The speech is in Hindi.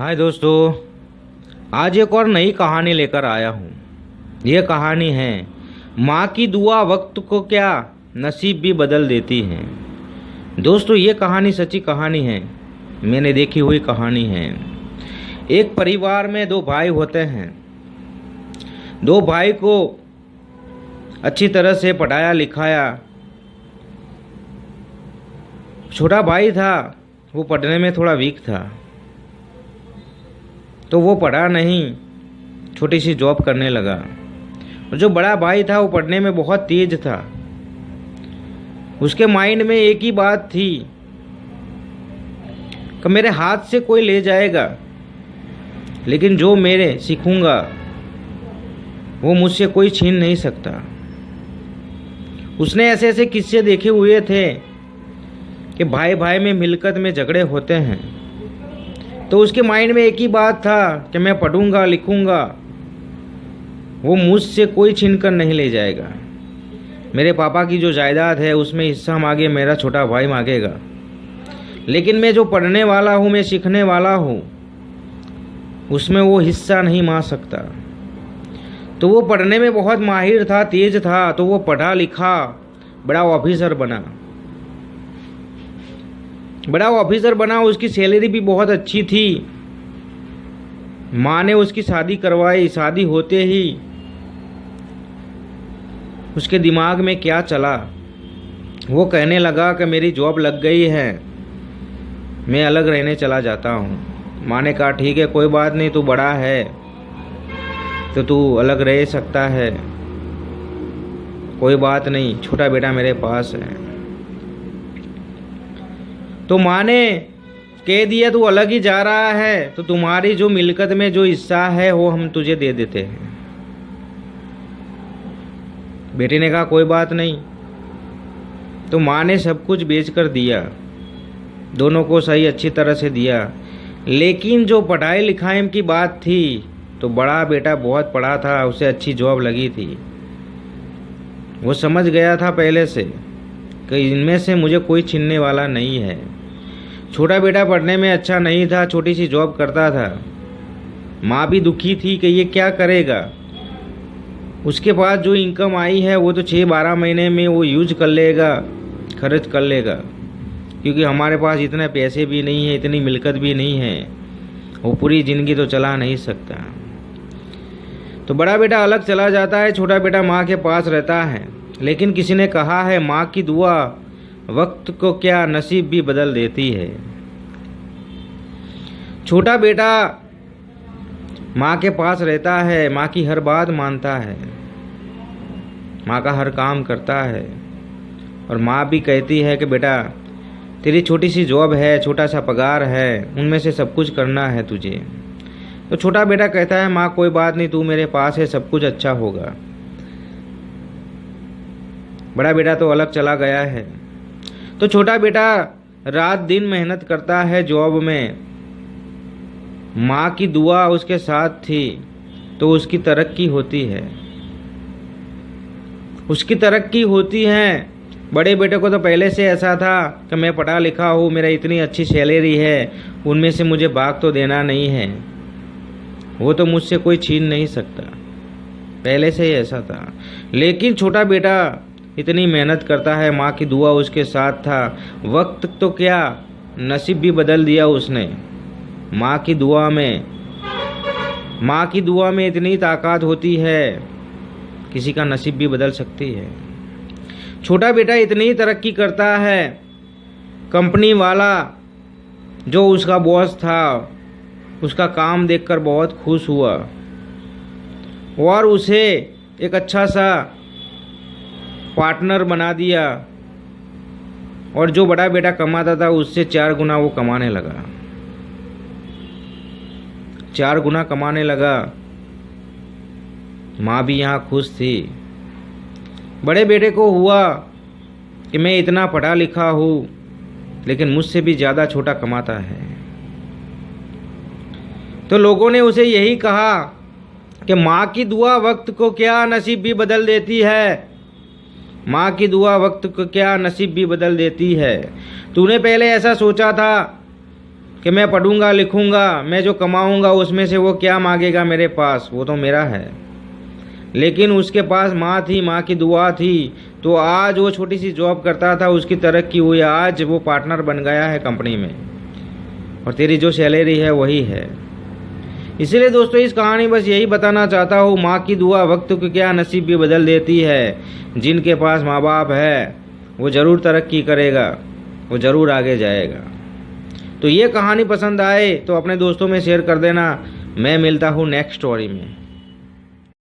हाय दोस्तों, आज एक और नई कहानी लेकर आया हूँ। ये कहानी है माँ की दुआ वक्त को क्या नसीब भी बदल देती है। दोस्तों, ये कहानी सच्ची कहानी है, मैंने देखी हुई कहानी है। एक परिवार में दो भाई होते हैं। दो भाई को अच्छी तरह से पढ़ाया लिखाया। छोटा भाई था, वो पढ़ने में थोड़ा वीक था, तो वो पढ़ा नहीं, छोटी सी जॉब करने लगा। और जो बड़ा भाई था वो पढ़ने में बहुत तेज था। उसके माइंड में एक ही बात थी कि मेरे हाथ से कोई ले जाएगा, लेकिन जो मेरे सीखूंगा वो मुझसे कोई छीन नहीं सकता। उसने ऐसे ऐसे किस्से देखे हुए थे कि भाई भाई में मिलकत में झगड़े होते हैं, तो उसके माइंड में एक ही बात था कि मैं पढ़ूंगा लिखूंगा, वो मुझसे कोई छीन कर नहीं ले जाएगा। मेरे पापा की जो जायदाद है उसमें हिस्सा मांगे मेरा छोटा भाई मांगेगा, लेकिन मैं जो पढ़ने वाला हूँ, मैं सीखने वाला हूँ, उसमें वो हिस्सा नहीं मांग सकता। तो वो पढ़ने में बहुत माहिर था, तेज था, तो वो पढ़ा लिखा बड़ा ऑफिसर बना। उसकी सैलरी भी बहुत अच्छी थी। माँ ने उसकी शादी करवाई। शादी होते ही उसके दिमाग में क्या चला, वो कहने लगा कि मेरी जॉब लग गई है, मैं अलग रहने चला जाता हूँ। माँ ने कहा ठीक है, कोई बात नहीं, तू बड़ा है तो तू अलग रह सकता है, कोई बात नहीं, छोटा बेटा मेरे पास है। तो माँ ने कह दिया तू अलग ही जा रहा है तो तुम्हारी जो मिलकत में जो हिस्सा है वो हम तुझे दे देते हैं। बेटे ने कहा कोई बात नहीं। तो माँ ने सब कुछ बेच कर दिया, दोनों को सही अच्छी तरह से दिया। लेकिन जो पढ़ाई लिखाई की बात थी, तो बड़ा बेटा बहुत पढ़ा था, उसे अच्छी जॉब लगी थी। वो समझ गया था पहले से कि इनमें से मुझे कोई छीनने वाला नहीं है। छोटा बेटा पढ़ने में अच्छा नहीं था, छोटी सी जॉब करता था। माँ भी दुखी थी कि ये क्या करेगा। उसके पास जो इनकम आई है वो तो 6-12 महीने में वो यूज कर लेगा, खर्च कर लेगा, क्योंकि हमारे पास इतने पैसे भी नहीं है, इतनी मिलकत भी नहीं है, वो पूरी ज़िंदगी तो चला नहीं सकता। तो बड़ा बेटा अलग चला जाता है, छोटा बेटा माँ के पास रहता है। लेकिन किसी ने कहा है माँ की दुआ वक्त को क्या नसीब भी बदल देती है। छोटा बेटा माँ के पास रहता है, माँ की हर बात मानता है, माँ का हर काम करता है, और माँ भी कहती है कि बेटा तेरी छोटी सी जॉब है, छोटा सा पगार है, उनमें से सब कुछ करना है तुझे। तो छोटा बेटा कहता है माँ कोई बात नहीं, तू मेरे पास है, सब कुछ अच्छा होगा। बड़ा बेटा तो अलग चला गया है। तो छोटा बेटा रात दिन मेहनत करता है जॉब में। माँ की दुआ उसके साथ थी तो उसकी तरक्की होती है। बड़े बेटे को तो पहले से ऐसा था कि मैं पढ़ा लिखा हूँ, मेरा इतनी अच्छी सैलरी है, उनमें से मुझे भाग तो देना नहीं है, वो तो मुझसे कोई छीन नहीं सकता, पहले से ही ऐसा था। लेकिन छोटा बेटा इतनी मेहनत करता है, माँ की दुआ उसके साथ था। वक्त तो क्या नसीब भी बदल दिया उसने। माँ की दुआ में इतनी ताकत होती है, किसी का नसीब भी बदल सकती है। छोटा बेटा इतनी तरक्की करता है, कंपनी वाला जो उसका बॉस था उसका काम देखकर बहुत खुश हुआ और उसे एक अच्छा सा पार्टनर बना दिया, और जो बड़ा बेटा कमाता था उससे 4 गुना वो कमाने लगा। 4 गुना कमाने लगा। माँ भी यहाँ खुश थी। बड़े बेटे को हुआ कि मैं इतना पढ़ा लिखा हूँ, लेकिन मुझसे भी ज़्यादा छोटा कमाता है। तो लोगों ने उसे यही कहा कि माँ की दुआ वक्त को क्या नसीब भी बदल देती है। माँ की दुआ वक्त को क्या नसीब भी बदल देती है। तूने पहले ऐसा सोचा था कि मैं पढ़ूंगा लिखूंगा, मैं जो कमाऊंगा उसमें से वो क्या मांगेगा मेरे पास, वो तो मेरा है। लेकिन उसके पास माँ थी, माँ की दुआ थी, तो आज वो छोटी सी जॉब करता था, उसकी तरक्की हुई, आज वो पार्टनर बन गया है कंपनी में, और तेरी जो सैलरी है वही है। इसीलिए दोस्तों इस कहानी बस यही बताना चाहता हूँ, माँ की दुआ वक्त को क्या नसीब भी बदल देती है। जिनके पास माँ बाप है वो ज़रूर तरक्की करेगा, वो ज़रूर आगे जाएगा। तो ये कहानी पसंद आए तो अपने दोस्तों में शेयर कर देना। मैं मिलता हूँ नेक्स्ट स्टोरी में।